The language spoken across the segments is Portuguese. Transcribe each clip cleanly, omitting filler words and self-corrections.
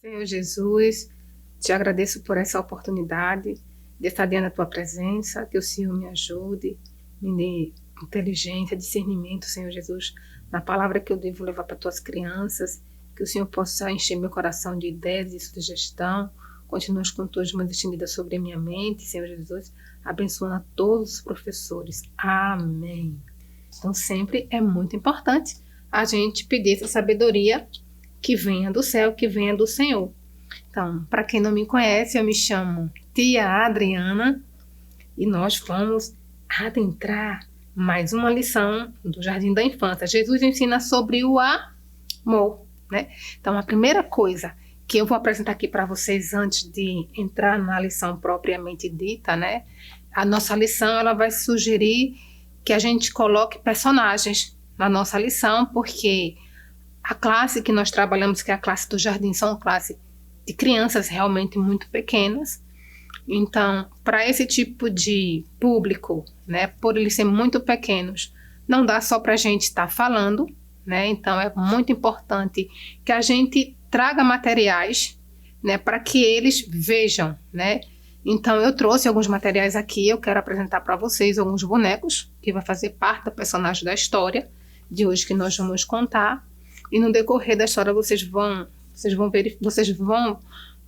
Senhor Jesus, te agradeço por essa oportunidade de estar diante da tua presença, que o Senhor me ajude, me dê inteligência, discernimento, Senhor Jesus, na palavra que eu devo levar para tuas crianças, que o Senhor possa encher meu coração de ideias e sugestão, continue com tuas mãos estendidas sobre a minha mente, Senhor Jesus, abençoando a todos os professores. Amém. Então sempre é muito importante a gente pedir essa sabedoria que venha do céu, que venha do Senhor. Então, para quem não me conhece, eu me chamo Tia Adriana e nós vamos adentrar mais uma lição do Jardim da Infância. Jesus ensina sobre o amor, né? Então, a primeira coisa que eu vou apresentar aqui para vocês antes de entrar na lição propriamente dita, né? A nossa lição ela vai sugerir que a gente coloque personagens na nossa lição, porque a classe que nós trabalhamos, que é a classe do jardim, são uma classe de crianças realmente muito pequenas. Então, para esse tipo de público, né, por eles serem muito pequenos, não dá só para a gente estar falando, né? Então, é muito importante que a gente traga materiais, né, para que eles vejam, né? Então, eu trouxe alguns materiais aqui, eu quero apresentar para vocês alguns bonecos, que vai fazer parte da personagem da história de hoje que nós vamos contar. E no decorrer da história vocês vão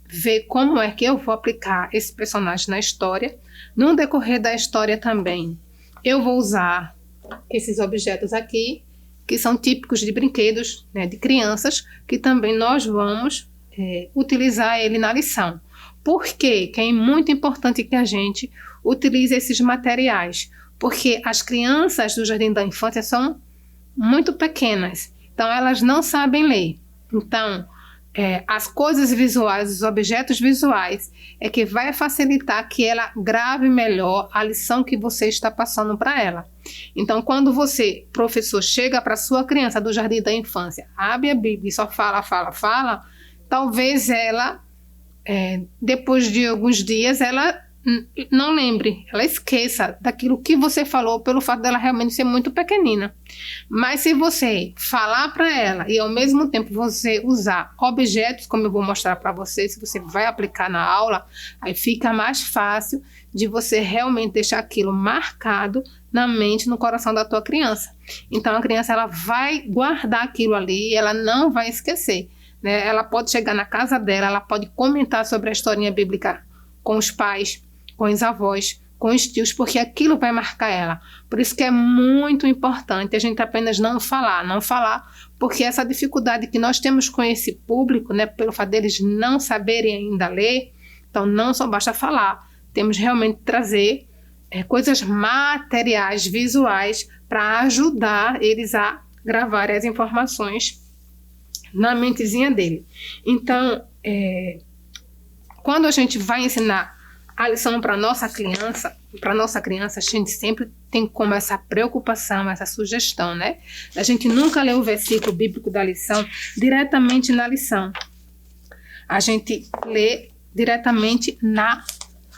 ver como é que eu vou aplicar esse personagem na história. No decorrer da história também, eu vou usar esses objetos aqui, que são típicos de brinquedos, né, de crianças, que também nós vamos utilizar ele na lição. Por quê? Que é muito importante que a gente utilize esses materiais, porque as crianças do Jardim da Infância são muito pequenas, então elas não sabem ler. Então, as coisas visuais, os objetos visuais, é que vai facilitar que ela grave melhor a lição que você está passando para ela. Então, quando você, professor, chega para sua criança do Jardim da Infância, abre a Bíblia e só fala, talvez ela, depois de alguns dias, ela não lembre, ela esqueça daquilo que você falou pelo fato dela realmente ser muito pequenina. Mas se você falar para ela e ao mesmo tempo você usar objetos, como eu vou mostrar para vocês, que você vai aplicar na aula, aí fica mais fácil de você realmente deixar aquilo marcado na mente, no coração da tua criança. Então a criança ela vai guardar aquilo ali, ela não vai esquecer, né? Ela pode chegar na casa dela, ela pode comentar sobre a historinha bíblica com os pais, com os avós, com os tios, porque aquilo vai marcar ela. Por isso que é muito importante a gente apenas não falar, porque essa dificuldade que nós temos com esse público, né, pelo fato deles não saberem ainda ler, então não só basta falar, temos realmente trazer coisas materiais, visuais, para ajudar eles a gravar as informações na mentezinha dele. Então, quando a gente vai ensinar a lição para nossa criança, a gente sempre tem como essa preocupação, essa sugestão, né? A gente nunca lê o versículo bíblico da lição diretamente na lição. A gente lê diretamente na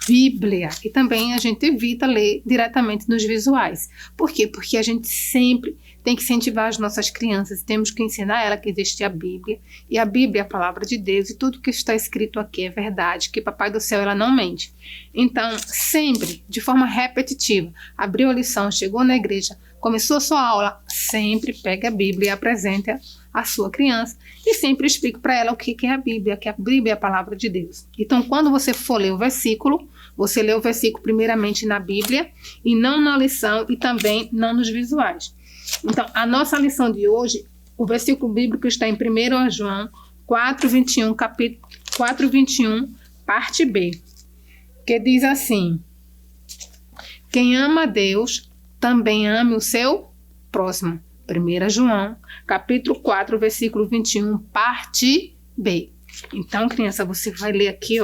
Bíblia. E também a gente evita ler diretamente nos visuais. Por quê? Porque a gente sempre tem que incentivar as nossas crianças, temos que ensinar ela que existe a Bíblia, e a Bíblia é a palavra de Deus, e tudo que está escrito aqui é verdade, que Papai do Céu ela não mente. Então, sempre, de forma repetitiva, abriu a lição, chegou na igreja, começou a sua aula, sempre pegue a Bíblia e apresente a sua criança, e sempre explique para ela o que é a Bíblia, que a Bíblia é a palavra de Deus. Então, quando você for ler o versículo, você lê o versículo primeiramente na Bíblia, e não na lição, e também não nos visuais. Então, a nossa lição de hoje, o versículo bíblico está em 1 João 4:21, capítulo 4:21, parte B, que diz assim: quem ama a Deus, também ame o seu próximo. 1 João, capítulo 4, versículo 21, parte B. Então, criança, você vai ler aqui,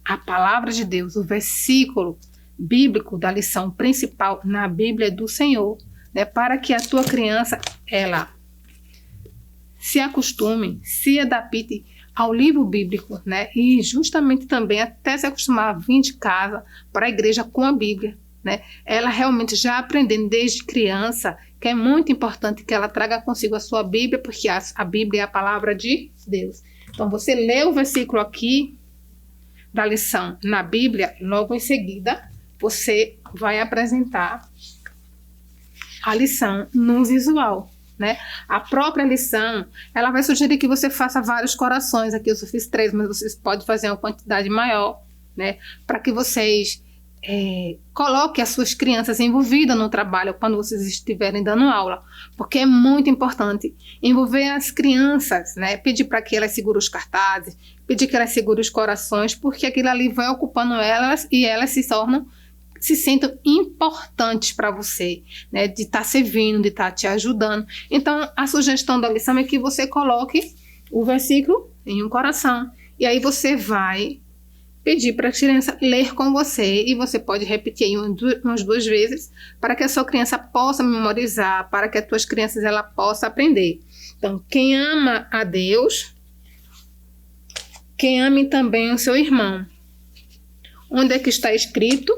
a palavra de Deus, o versículo bíblico da lição principal na Bíblia do Senhor, né, para que a tua criança, ela se acostume, se adapte ao livro bíblico, né, e justamente também até se acostumar a vir de casa para a igreja com a Bíblia, né, ela realmente já aprendendo desde criança, que é muito importante que ela traga consigo a sua Bíblia, porque a Bíblia é a palavra de Deus. Então, você lê o versículo aqui da lição na Bíblia, logo em seguida, você vai apresentar a lição no visual, né? A própria lição, ela vai sugerir que você faça vários corações. Aqui eu só fiz 3, mas vocês podem fazer uma quantidade maior, né? Para que vocês coloquem as suas crianças envolvidas no trabalho quando vocês estiverem dando aula, porque é muito importante envolver as crianças, né? Pedir para que elas segurem os cartazes, pedir que elas segurem os corações, porque aquilo ali vai ocupando elas e elas se sentam importantes para você, né? De estar servindo, de estar te ajudando. Então, a sugestão da lição é que você coloque o versículo em um coração. E aí você vai pedir para a criança ler com você. E você pode repetir aí umas 2 vezes para que a sua criança possa memorizar, para que as tuas crianças ela possa aprender. Então, quem ama a Deus, quem ame também o seu irmão. Onde é que está escrito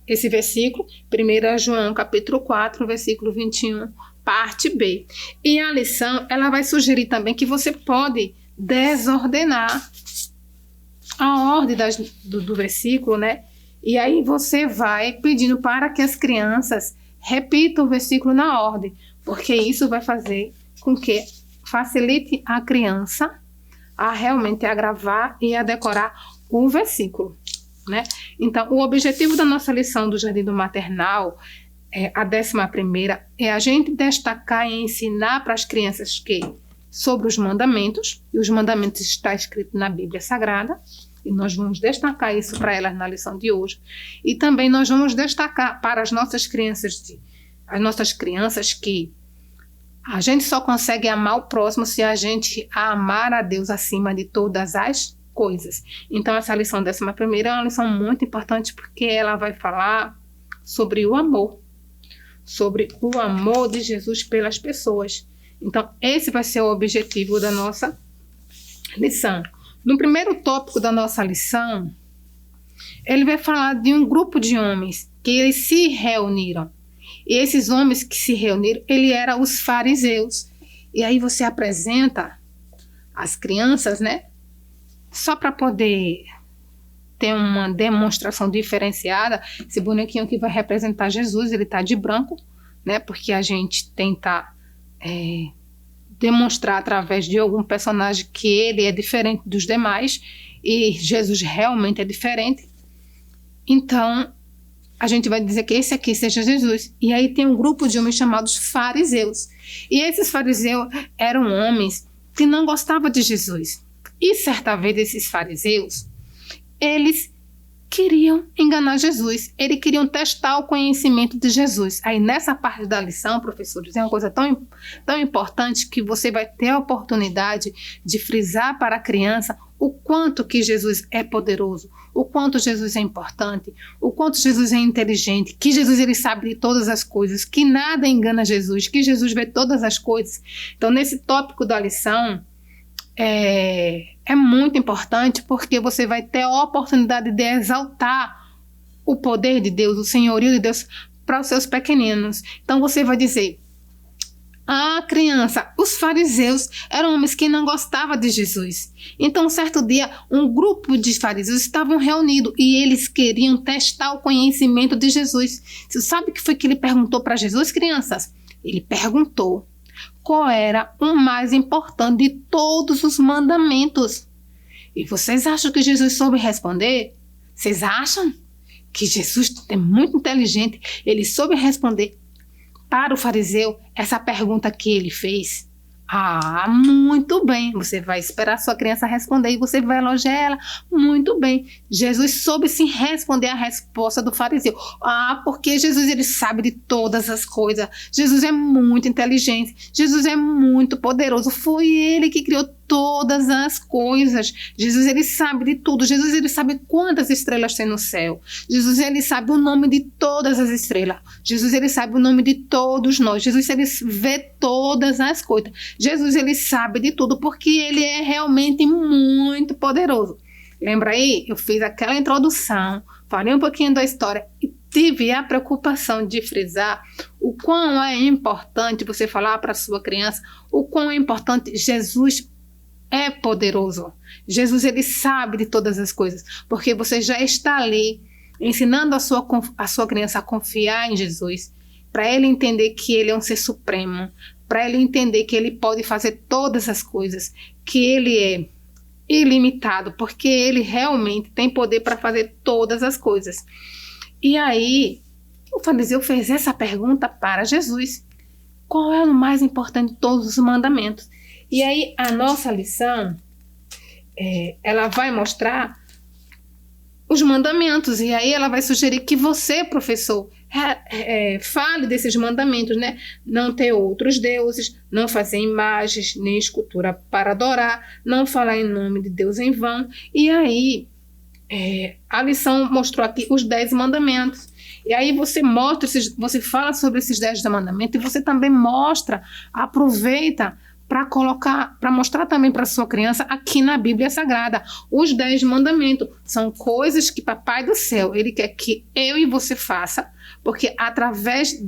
esse versículo? 1 João capítulo 4, versículo 21, parte B. E a lição, ela vai sugerir também que você pode desordenar a ordem do versículo, né? E aí você vai pedindo para que as crianças repitam o versículo na ordem, porque isso vai fazer com que facilite a criança a realmente a gravar e a decorar o versículo, né? Então, o objetivo da nossa lição do Jardim do Maternal, a 11ª, é a gente destacar e ensinar para as crianças sobre os mandamentos, e os mandamentos está escrito na Bíblia Sagrada, e nós vamos destacar isso para elas na lição de hoje. E também nós vamos destacar para as nossas crianças que a gente só consegue amar o próximo se a gente amar a Deus acima de todas as coisas. Então, essa lição 11ª é uma lição muito importante, porque ela vai falar sobre o amor de Jesus pelas pessoas. Então, esse vai ser o objetivo da nossa lição. No primeiro tópico da nossa lição, ele vai falar de um grupo de homens que eles se reuniram. E esses homens que se reuniram, eles eram os fariseus. E aí você apresenta as crianças, né? Só para poder ter uma demonstração diferenciada. Esse bonequinho aqui vai representar Jesus, ele está de branco, né? Porque a gente tenta demonstrar através de algum personagem que ele é diferente dos demais, e Jesus realmente é diferente. Então, a gente vai dizer que esse aqui seja Jesus. E aí tem um grupo de homens chamados fariseus. E esses fariseus eram homens que não gostavam de Jesus. E certa vez esses fariseus, eles queriam enganar Jesus. Eles queriam testar o conhecimento de Jesus. Aí nessa parte da lição, professores, é uma coisa tão importante que você vai ter a oportunidade de frisar para a criança o quanto que Jesus é poderoso, o quanto Jesus é importante, o quanto Jesus é inteligente, que Jesus ele sabe de todas as coisas, que nada engana Jesus, que Jesus vê todas as coisas. Então, nesse tópico da lição, é muito importante, porque você vai ter a oportunidade de exaltar o poder de Deus, o senhorio de Deus para os seus pequeninos. Então você vai dizer: criança, os fariseus eram homens que não gostavam de Jesus. Então, certo dia, um grupo de fariseus estavam reunidos e eles queriam testar o conhecimento de Jesus. Você sabe o que foi que ele perguntou para Jesus, crianças? Ele perguntou qual era o mais importante de todos os mandamentos. E vocês acham que Jesus soube responder? Vocês acham que Jesus é muito inteligente? Ele soube responder para o fariseu essa pergunta que ele fez? Muito bem. Você vai esperar sua criança responder e você vai elogiar ela. Muito bem. Jesus soube sim responder a resposta do fariseu. Porque Jesus ele sabe de todas as coisas. Jesus é muito inteligente. Jesus é muito poderoso. Foi ele que criou todas as coisas. Jesus ele sabe de tudo. Jesus ele sabe quantas estrelas tem no céu. Jesus ele sabe o nome de todas as estrelas. Jesus ele sabe o nome de todos nós. Jesus ele vê todas as coisas. Jesus ele sabe de tudo, porque ele é realmente muito poderoso. Lembra aí? Eu fiz aquela introdução, falei um pouquinho da história e tive a preocupação de frisar o quão é importante você falar para a sua criança o quão é importante Jesus é poderoso. Jesus, ele sabe de todas as coisas, porque você já está ali ensinando a sua criança a confiar em Jesus, para ele entender que ele é um ser supremo, para ele entender que ele pode fazer todas as coisas, que ele é ilimitado, porque ele realmente tem poder para fazer todas as coisas. E aí, o fariseu fez essa pergunta para Jesus: qual é o mais importante de todos os mandamentos? E aí, a nossa lição, ela vai mostrar os mandamentos, e aí ela vai sugerir que você, professor, fale desses mandamentos, né? Não ter outros deuses, não fazer imagens nem escultura para adorar, não falar em nome de Deus em vão. E aí, a lição mostrou aqui os 10 mandamentos. E aí você você fala sobre esses 10 mandamentos, e você também aproveita para mostrar também para sua criança aqui na Bíblia Sagrada. Os 10 mandamentos são coisas que Papai do Céu, ele quer que eu e você faça, porque através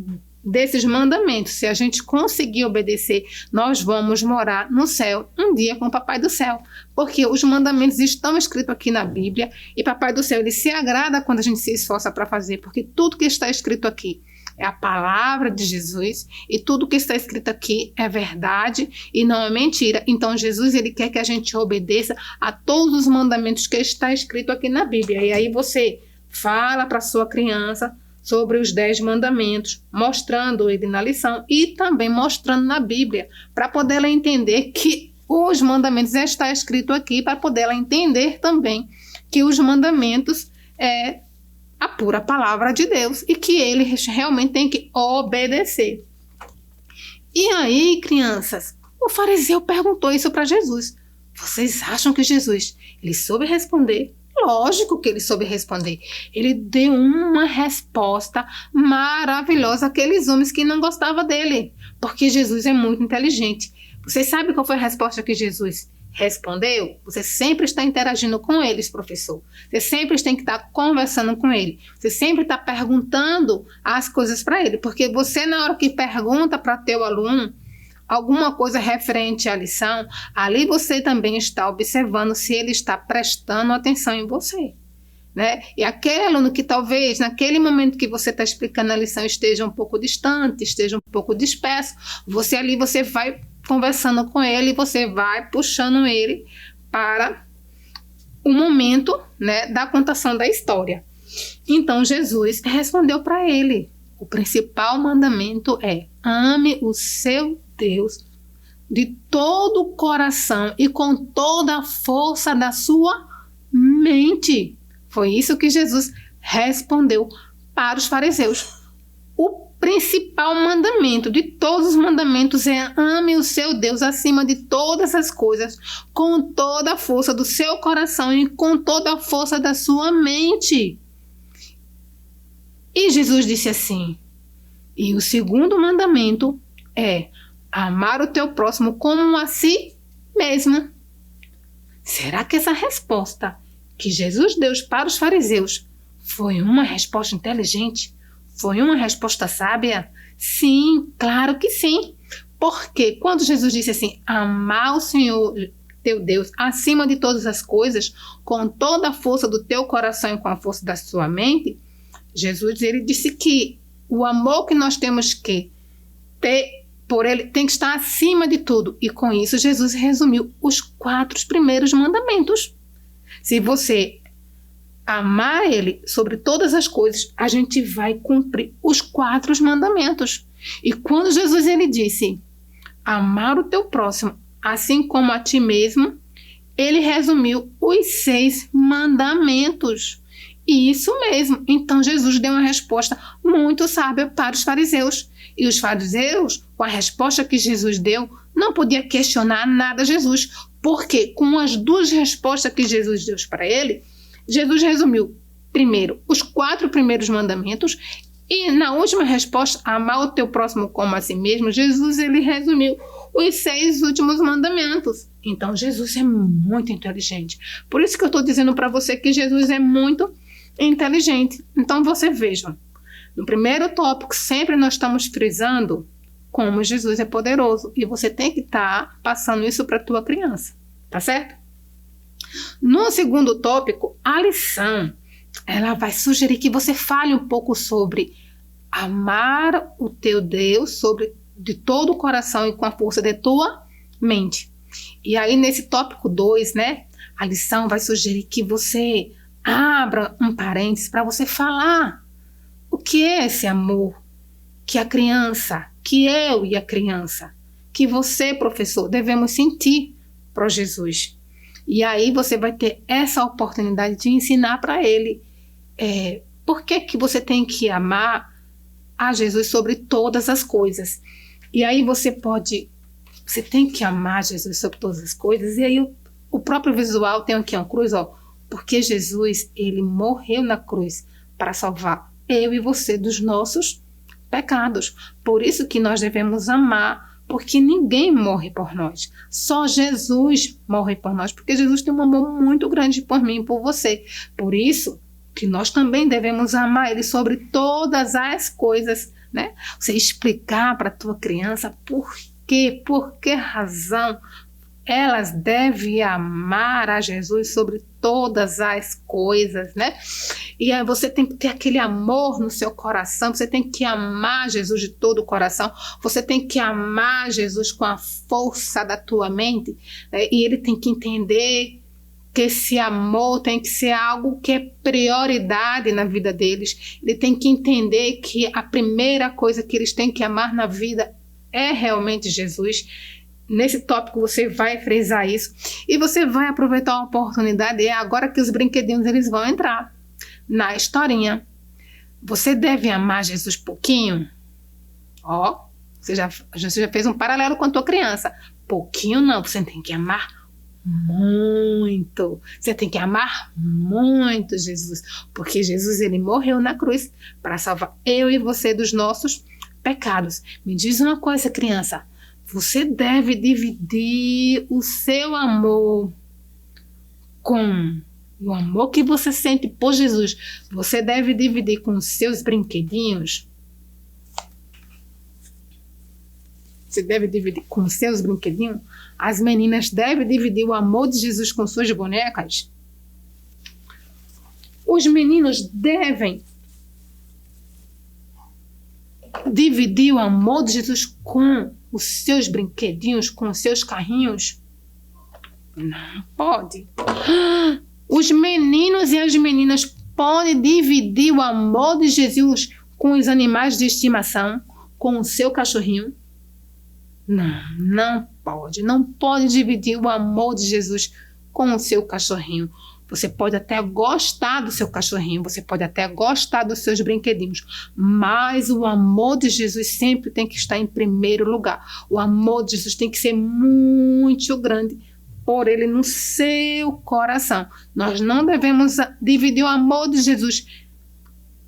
desses mandamentos, se a gente conseguir obedecer, nós vamos morar no céu um dia com o Papai do Céu, porque os mandamentos estão escritos aqui na Bíblia, e Papai do Céu, ele se agrada quando a gente se esforça para fazer, porque tudo que está escrito aqui é a palavra de Jesus, e tudo que está escrito aqui é verdade e não é mentira. Então Jesus, ele quer que a gente obedeça a todos os mandamentos que está escrito aqui na Bíblia. E aí você fala para sua criança sobre os 10 mandamentos, mostrando ele na lição e também mostrando na Bíblia, para poder ela entender que os mandamentos já está escrito aqui, para poder ela entender também que os mandamentos é a pura palavra de Deus e que ele realmente tem que obedecer. E aí, crianças, o fariseu perguntou isso para Jesus. Vocês acham que Jesus, ele soube responder? Lógico que ele soube responder. Ele deu uma resposta maravilhosa àqueles homens que não gostavam dele, porque Jesus é muito inteligente. Vocês sabem qual foi a resposta que Jesus respondeu? Você sempre está interagindo com eles, professor. Você sempre tem que estar conversando com ele. Você sempre está perguntando as coisas para ele, porque você, na hora que pergunta para teu aluno alguma coisa referente à lição, ali você também está observando se ele está prestando atenção em você, né? E aquele aluno que talvez naquele momento que você está explicando a lição esteja um pouco distante, esteja um pouco disperso, você vai conversando com ele, você vai puxando ele para o momento, né, da contação da história. Então Jesus respondeu para ele: o principal mandamento é: ame o seu Deus de todo o coração e com toda a força da sua mente. Foi isso que Jesus respondeu para os fariseus. O principal mandamento de todos os mandamentos é: ame o seu Deus acima de todas as coisas, com toda a força do seu coração e com toda a força da sua mente. E Jesus disse assim: e o segundo mandamento é amar o teu próximo como a si mesmo. Será que essa resposta que Jesus deu para os fariseus foi uma resposta inteligente? Foi uma resposta sábia? Sim, claro que sim. Porque quando Jesus disse assim: amar o Senhor teu Deus acima de todas as coisas, com toda a força do teu coração e com a força da sua mente, Jesus, ele disse que o amor que nós temos que ter por ele tem que estar acima de tudo. E com isso Jesus resumiu os 4 primeiros mandamentos. Se você amar ele sobre todas as coisas, a gente vai cumprir os 4 mandamentos. E quando Jesus, ele disse amar o teu próximo assim como a ti mesmo, ele resumiu os 6 mandamentos. Isso mesmo. Então Jesus deu uma resposta muito sábia para os fariseus. E os fariseus, com a resposta que Jesus deu, não podia questionar nada a Jesus, porque com as 2 respostas que Jesus deu para ele, Jesus resumiu primeiro os 4 primeiros mandamentos, e na última resposta, amar o teu próximo como a si mesmo, Jesus, ele resumiu os 6 últimos mandamentos. Então Jesus é muito inteligente. Por isso que eu estou dizendo para você que Jesus é muito inteligente. Então você veja, no primeiro tópico sempre nós estamos frisando como Jesus é poderoso, e você tem que estar passando isso para a tua criança, tá certo? No segundo tópico, a lição, ela vai sugerir que você fale um pouco sobre amar o teu Deus de todo o coração e com a força de tua mente. E aí, nesse tópico 2, né, a lição vai sugerir que você abra um parênteses para você falar o que é esse amor que a criança, que eu e a criança, que você, professor, devemos sentir para Jesus. E aí você vai ter essa oportunidade de ensinar para ele por que você tem que amar a Jesus sobre todas as coisas. E aí você tem que amar Jesus sobre todas as coisas. E aí o próprio visual tem aqui uma cruz, ó, porque Jesus, ele morreu na cruz para salvar eu e você dos nossos pecados. Por isso que nós devemos amar, porque ninguém morre por nós. Só Jesus morre por nós, porque Jesus tem um amor muito grande por mim e por você. Por isso que nós também devemos amar ele sobre todas as coisas, né? Você explicar para a tua criança por que razão elas devem amar a Jesus sobre todas as coisas, né? E aí você tem que ter aquele amor no seu coração, você tem que amar Jesus de todo o coração, você tem que amar Jesus com a força da tua mente, né? E ele tem que entender que esse amor tem que ser algo que é prioridade na vida deles. Ele tem que entender que a primeira coisa que eles têm que amar na vida é realmente Jesus. Nesse tópico você vai frisar isso e você vai aproveitar a oportunidade. É agora que os brinquedinhos eles vão entrar na historinha. Você deve amar Jesus pouquinho? Ó, você já fez um paralelo com a tua criança. Pouquinho não, você tem que amar muito. Você tem que amar muito Jesus, porque Jesus ele morreu na cruz para salvar eu e você dos nossos pecados. Me diz uma coisa, criança. Você deve dividir o seu amor com o amor que você sente por Jesus. Você deve dividir com os seus brinquedinhos. Você deve dividir com os seus brinquedinhos. As meninas devem dividir o amor de Jesus com suas bonecas. Os meninos devem dividir o amor de Jesus com os seus brinquedinhos, com os seus carrinhos? Não pode. Os meninos e as meninas podem dividir o amor de Jesus com os animais de estimação, com o seu cachorrinho? Não pode. Não pode dividir o amor de Jesus com o seu cachorrinho. Você pode até gostar do seu cachorrinho, você pode até gostar dos seus brinquedinhos, mas o amor de Jesus sempre tem que estar em primeiro lugar. O amor de Jesus tem que ser muito grande por ele no seu coração. Nós não devemos dividir o amor de Jesus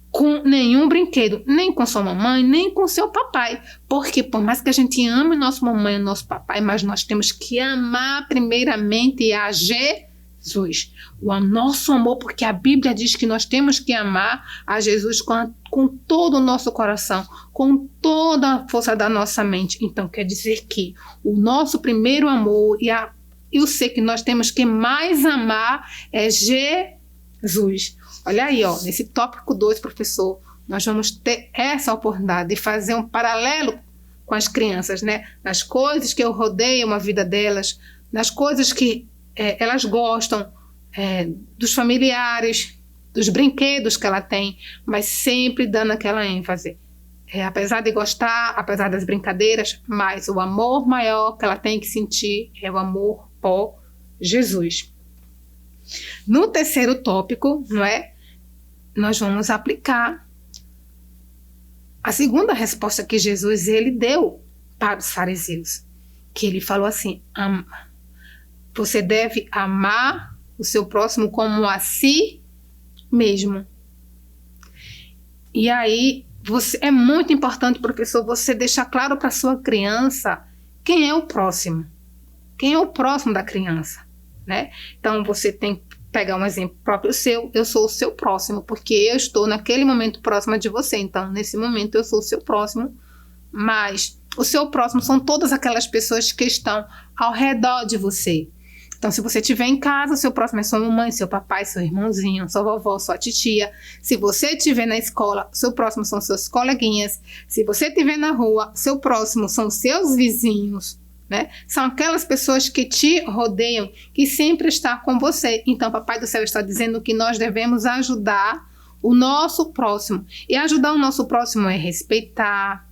com nenhum brinquedo, nem com sua mamãe, nem com seu papai, porque por mais que a gente ame nossa mamãe e nosso papai, mas nós temos que amar primeiramente a Jesus, o nosso amor, porque a Bíblia diz que nós temos que amar a Jesus com todo o nosso coração, com toda a força da nossa mente. Então quer dizer que o nosso primeiro amor e o ser que nós temos que mais amar é Jesus. Olha aí, ó, nesse tópico 2, professor, nós vamos ter essa oportunidade de fazer um paralelo com as crianças, né? Nas coisas que eu rodeio a vida delas, nas coisas que elas gostam, dos familiares, dos brinquedos que ela tem, mas sempre dando aquela ênfase. Apesar de gostar, apesar das brincadeiras, mas o amor maior que ela tem que sentir é o amor por Jesus. No terceiro tópico, não é? Nós vamos aplicar a segunda resposta que Jesus ele deu para os fariseus, que ele falou assim: você deve amar o seu próximo como a si mesmo. E aí é muito importante, professor, você deixar claro para sua criança quem é o próximo. Quem é o próximo da criança, né? Então você tem que pegar um exemplo próprio seu. Eu sou o seu próximo, porque eu estou naquele momento próxima de você. Então, nesse momento, eu sou o seu próximo. Mas o seu próximo são todas aquelas pessoas que estão ao redor de você. Então, se você estiver em casa, o seu próximo é sua mamãe, seu papai, seu irmãozinho, sua vovó, sua titia. Se você estiver na escola, o seu próximo são seus coleguinhas. Se você estiver na rua, o seu próximo são seus vizinhos, né? São aquelas pessoas que te rodeiam, que sempre estão com você. Então, Papai do Céu está dizendo que nós devemos ajudar o nosso próximo. E ajudar o nosso próximo é respeitar,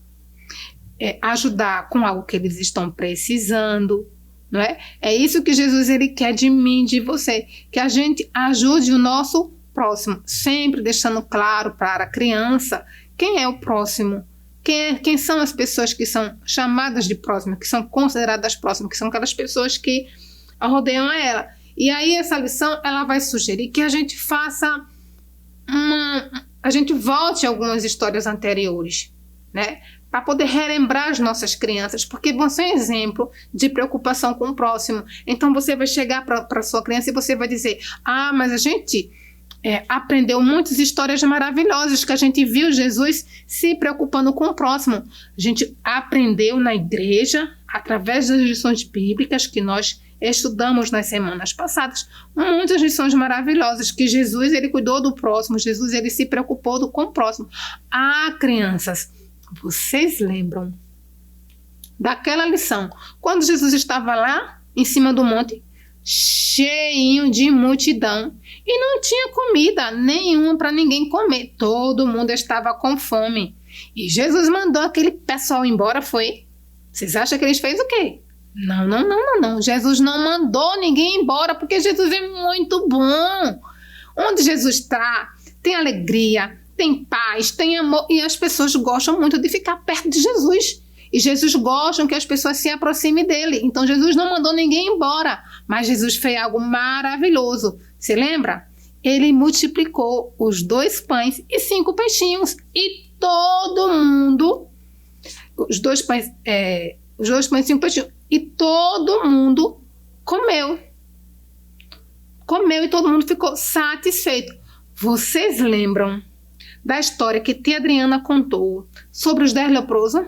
é ajudar com algo que eles estão precisando, não é? É isso que Jesus ele quer de mim, de você, que a gente ajude o nosso próximo, sempre deixando claro para a criança quem é o próximo, quem são as pessoas que são chamadas de próximas, que são consideradas próximas, que são aquelas pessoas que rodeiam a ela. E aí essa lição ela vai sugerir que a gente faça a gente volte a algumas histórias anteriores, né? Para poder relembrar as nossas crianças, porque vão ser um exemplo de preocupação com o próximo. Então você vai chegar para a sua criança e você vai dizer: ah, mas a gente aprendeu muitas histórias maravilhosas que a gente viu Jesus se preocupando com o próximo. A gente aprendeu na igreja, através das lições bíblicas que nós estudamos nas semanas passadas, muitas lições maravilhosas que Jesus ele cuidou do próximo, Jesus ele se preocupou com o próximo. Ah, crianças, vocês lembram daquela lição quando Jesus estava lá em cima do monte, cheinho de multidão, e não tinha comida nenhuma para ninguém comer, todo mundo estava com fome, e Jesus mandou aquele pessoal embora, foi? Vocês acham que eles fez o quê? Não. Jesus não mandou ninguém embora, porque Jesus é muito bom. Onde Jesus está, tem alegria, tem paz, tem amor, e as pessoas gostam muito de ficar perto de Jesus. E Jesus gosta que as pessoas se aproximem dele. Então Jesus não mandou ninguém embora, mas Jesus fez algo maravilhoso. Você lembra? Ele multiplicou os 2 pães e 5 peixinhos. E todo mundo, os 2 pães e 5 peixinhos, e todo mundo comeu. Comeu e todo mundo ficou satisfeito. Vocês lembram da história que tia Adriana contou sobre os 10 leprosos?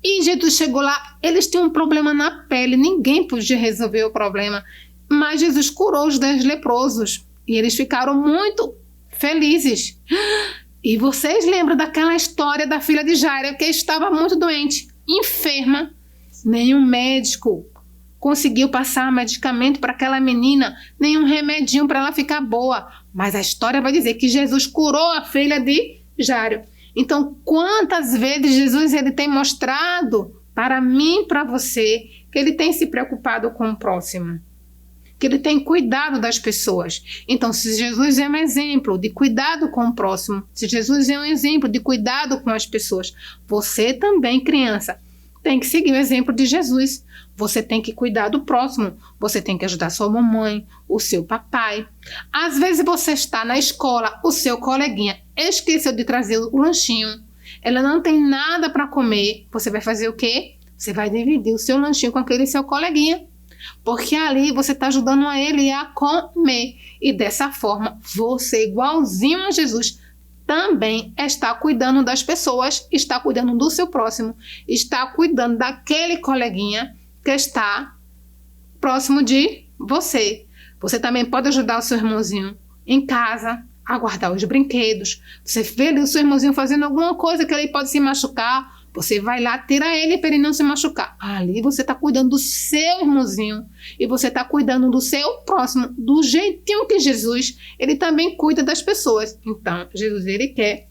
E Jesus chegou lá, eles tinham um problema na pele, ninguém podia resolver o problema, mas Jesus curou os 10 leprosos e eles ficaram muito felizes. E vocês lembram daquela história da filha de Jairo, que estava muito doente, enferma, nenhum médico conseguiu passar medicamento para aquela menina, nenhum remedinho para ela ficar boa, mas a história vai dizer que Jesus curou a filha de Jairo. Então, quantas vezes Jesus ele tem mostrado para mim e para você que ele tem se preocupado com o próximo, que ele tem cuidado das pessoas. Então, se Jesus é um exemplo de cuidado com o próximo, se Jesus é um exemplo de cuidado com as pessoas, você também, criança, tem que seguir o exemplo de Jesus. Você tem que cuidar do próximo, você tem que ajudar sua mamãe, o seu papai. Às vezes você está na escola, o seu coleguinha esqueceu de trazer o lanchinho, ela não tem nada para comer, você vai fazer o quê? Você vai dividir o seu lanchinho com aquele seu coleguinha, porque ali você está ajudando a ele a comer. E dessa forma, você, igualzinho a Jesus, também está cuidando das pessoas, está cuidando do seu próximo, está cuidando daquele coleguinha que está próximo de você. Você também pode ajudar o seu irmãozinho em casa a guardar os brinquedos. Você vê ali o seu irmãozinho fazendo alguma coisa que ele pode se machucar, você vai lá, tira ele para ele não se machucar. Ali você está cuidando do seu irmãozinho e você está cuidando do seu próximo, do jeitinho que Jesus, ele também cuida das pessoas. Então, Jesus, ele quer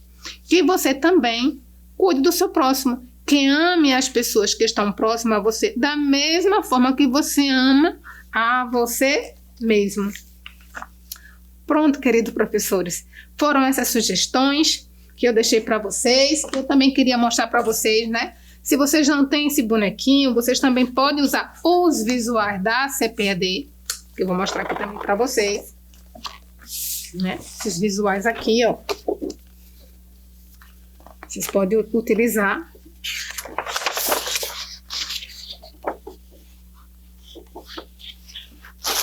que você também cuide do seu próximo, que ame as pessoas que estão próximas a você da mesma forma que você ama a você mesmo. Pronto, queridos professores. Foram essas sugestões que eu deixei para vocês. Eu também queria mostrar para vocês, né? Se vocês não têm esse bonequinho, vocês também podem usar os visuais da CPED, que eu vou mostrar aqui também para vocês, né? Esses visuais aqui, ó. Vocês podem utilizar.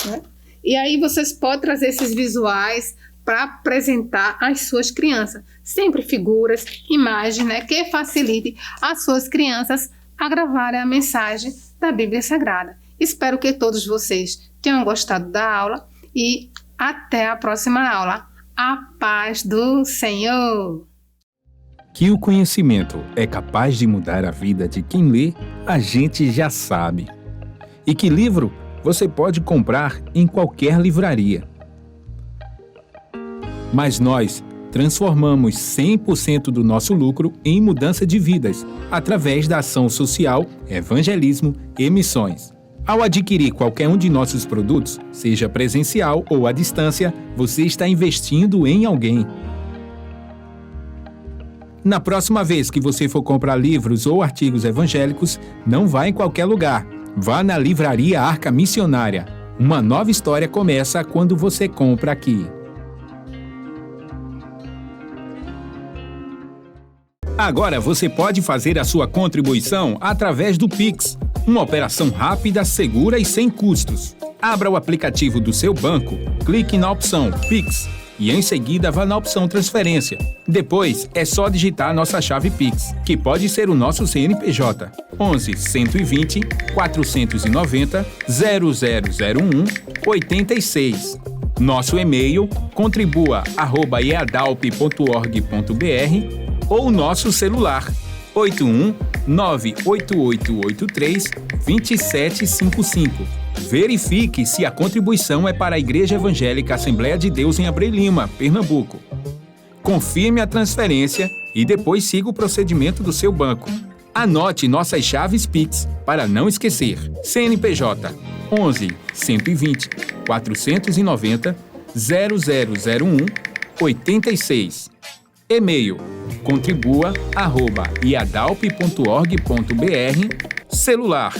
Né? E aí vocês podem trazer esses visuais para apresentar às suas crianças. Sempre figuras, imagens, né, que facilite as suas crianças a gravarem a mensagem da Bíblia Sagrada. Espero que todos vocês tenham gostado da aula e até a próxima aula. A paz do Senhor! Que o conhecimento é capaz de mudar a vida de quem lê, a gente já sabe. E que livro você pode comprar em qualquer livraria. Mas nós transformamos 100% do nosso lucro em mudança de vidas, através da ação social, evangelismo e missões. Ao adquirir qualquer um de nossos produtos, seja presencial ou à distância, você está investindo em alguém. Na próxima vez que você for comprar livros ou artigos evangélicos, não vá em qualquer lugar. Vá na Livraria Arca Missionária. Uma nova história começa quando você compra aqui. Agora você pode fazer a sua contribuição através do Pix, uma operação rápida, segura e sem custos. Abra o aplicativo do seu banco, clique na opção Pix e em seguida vá na opção Transferência. Depois é só digitar nossa chave Pix, que pode ser o nosso CNPJ 11 120 490 0001 86. Nosso e-mail contribua@eadalp.org.br ou nosso celular 81 98883 2755. Verifique se a contribuição é para a Igreja Evangélica Assembleia de Deus em Abreu Lima, Pernambuco. Confirme a transferência e depois siga o procedimento do seu banco. Anote nossas chaves Pix para não esquecer. CNPJ 11 120 490 0001 86. E-mail contribua@iadalp.org.br. Celular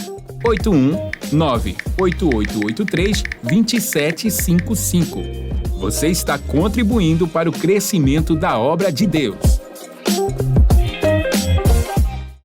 81 98883 2755. Você está contribuindo para o crescimento da obra de Deus.